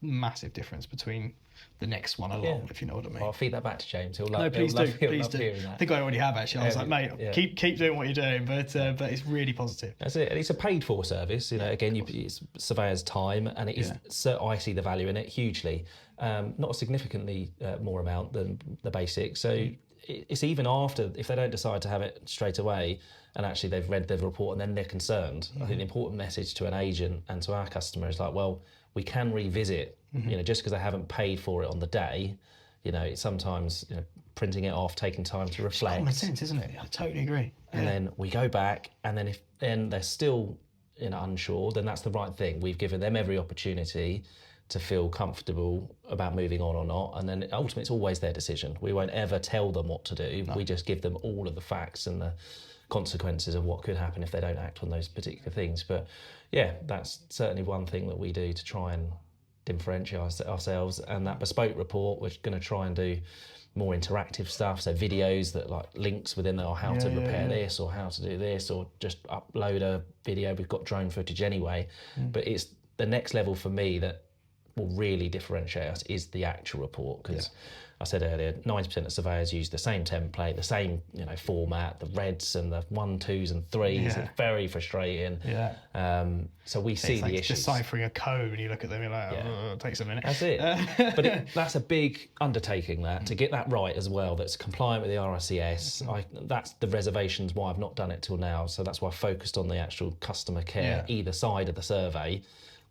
massive difference between the next one along, if you know what I mean.
Well, I'll feed that back to James. He'll love,
No, please do. Please do.
hearing that.
I think I already have actually. I was like, mate, keep doing what you're doing, but it's really positive.
That's it. And it's a paid for service. You know, again, it's surveyor's time, and it is. So I see the value in it hugely. Not a significantly more amount than the basic. So it's even after, if they don't decide to have it straight away, and actually they've read the report and then they're concerned. I think the important message to an agent and to our customer is like, well, we can revisit. You know, just because they haven't paid for it on the day, you know, it's sometimes, you know, printing it off, taking time to reflect.
Common sense, isn't it? I totally agree.
And then we go back, and then if they're still, you know, unsure, then that's the right thing. We've given them every opportunity to feel comfortable about moving on or not, and then ultimately it's always their decision. We won't ever tell them what to do. No. We just give them all of the facts and the consequences of what could happen if they don't act on those particular things. But yeah, that's certainly one thing that we do to try and differentiate ourselves. And that bespoke report, we're going to try and do more interactive stuff, so videos that like links within there, or how to repair this, or how to do this, or just upload a video. We've got drone footage anyway, but it's the next level for me that will really differentiate us is the actual report, because I said earlier, 90% of surveyors use the same template, the same, you know, format, the reds and the 1, 2s and 3s. It's very frustrating. So we see the issues.
Deciphering a code, and you look at them, you're like, oh, it takes a minute.
That's it. But that's a big undertaking, that to get that right as well. That's compliant with the RICS. That's the reservations why I've not done it till now. So that's why I focused on the actual customer care either side of the survey.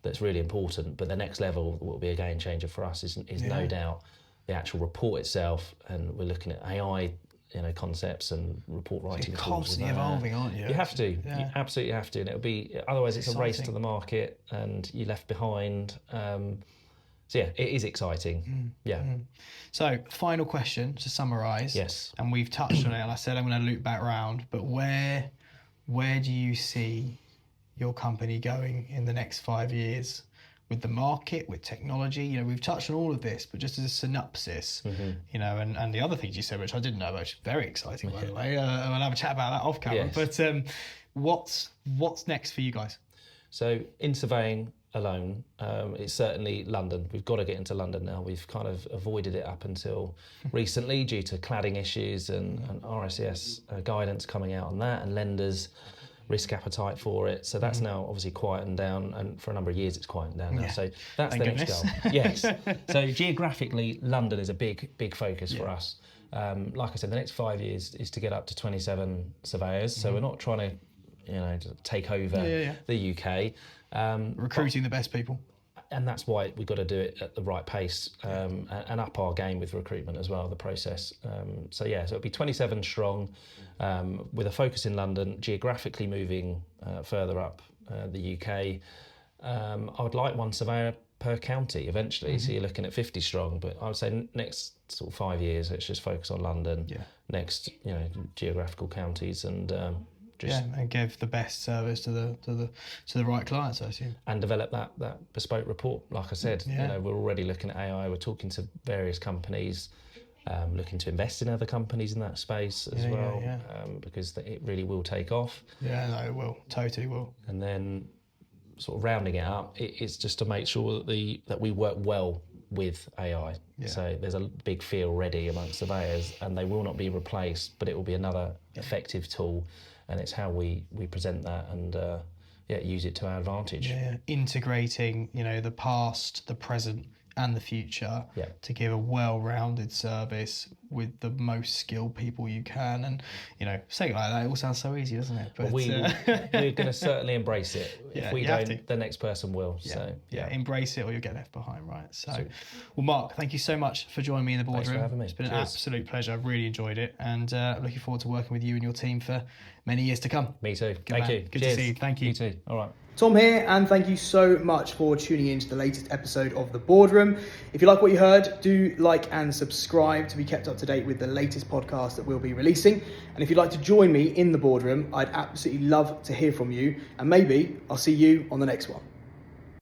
That's really important. But the next level will be a game changer for us is no doubt the actual report itself, and we're looking at AI, you know, concepts and report writing.
You're constantly evolving, aren't you?
You have to. You absolutely have to, and it'll be otherwise it's
exciting.
A race to the market, and you're left behind. So yeah, it is exciting.
So final question to summarise.
Yes.
And we've touched on it, and I said I'm going to loop back round. But where do you see your company going in the next 5 years? With the market, with technology, you know, we've touched on all of this, but just as a synopsis, you know, and the other things you said, which I didn't know about, which is very exciting, by the way. We'll have a chat about that off camera. Yes. But what's next for you guys?
So in surveying alone, it's certainly London. We've got to get into London now. We've kind of avoided it up until recently due to cladding issues and RICS guidance coming out on that, and lenders' risk appetite for it. So that's now obviously quietened down, and for a number of years it's quietened down now. So that's the next goal. Yes. So geographically, London is a big focus for us. Like I said, the next 5 years is to get up to 27 surveyors. So we're not trying to, you know, to take over the UK.
Recruiting the best people.
And that's why we've got to do it at the right pace, and up our game with recruitment as well, the process. So it'll be 27 strong, with a focus in London, geographically moving further up the UK. I would like one surveyor per county eventually, so you're looking at 50 strong, but I would say next sort of 5 years, let's just focus on London, next, you know, geographical counties, and
and give the best service to the right clients, I assume.
And develop that bespoke report. Like I said, you know, we're already looking at AI. We're talking to various companies, looking to invest in other companies in that space as well, because it really will take off. Yeah, no, it will. Totally will. And then sort of rounding it up, it's just to make sure that we work well with AI. So there's a big fear already amongst surveyors, and they will not be replaced, but it will be another effective tool. And it's how we present that and use it to our advantage. Integrating, you know, the past, the present, and the future to give a well-rounded service with the most skilled people you can. And, you know, saying it like that, it all sounds so easy, doesn't it? But we're going to certainly embrace it. If we don't, the next person will. So embrace it or you'll get left behind, right? So, well, Mark, thank you so much for joining me in the boardroom. Thanks for having me. It's been an absolute pleasure. I've really enjoyed it, and looking forward to working with you and your team for many years to come. Me too. Thank you. Good to see you. Thank you. You too. All right.
Tom here, and thank you so much for tuning in to the latest episode of The Boardroom. If you like what you heard, do like and subscribe to be kept up to date with the latest podcast that we'll be releasing. And if you'd like to join me in The Boardroom, I'd absolutely love to hear from you, and maybe I'll see you on the next one.